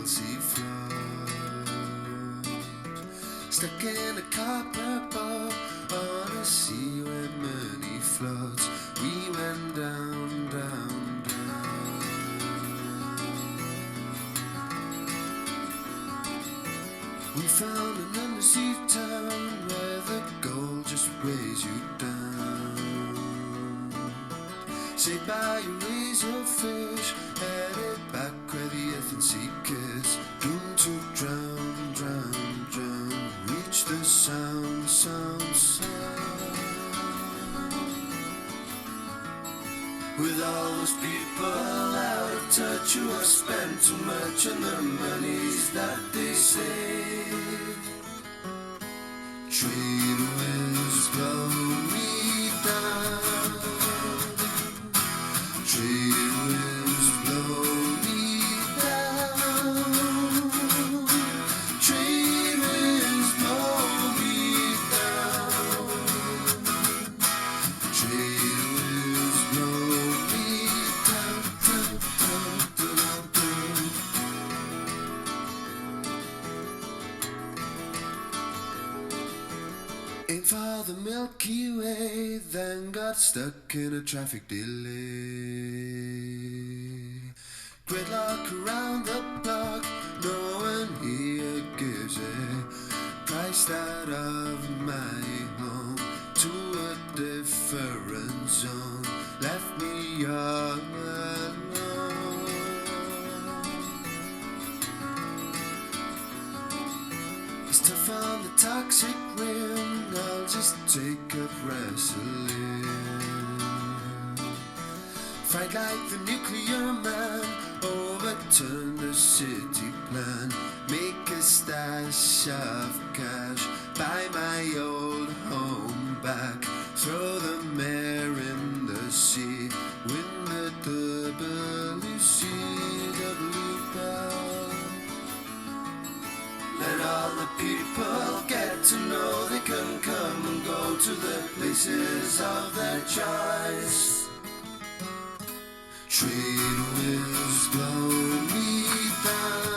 sea float, stuck in a copper boat on a sea where money floats. We went down, down, down. We found an undersea town where the gold just weighs you down. Saved by a razorfish, headed back where the earthen seekers doomed to drown, drown, drown. Reach the sound, sound, sound. With all those people out of touch who have spent too much on the monies that they save. Trade winds blow me down. Trade winds blow me down. Trade winds blow me down. Trade winds blow me down, down, down, down, down. Aim for the Milky Way, then got stuck in a traffic delay. Gridlock around the block, no one here gives a price out of my home to a different zone. Left me all alone. It's tough on the toxic rim, I'll just take up wrestling. Fight like the nuclear man, overturn the city plan, make a stash of cash, buy my old home back, throw the mare in the sea, win the WCW belt. Let all the people get to know they can come and go to the places of their choice. Trade winds blow me down.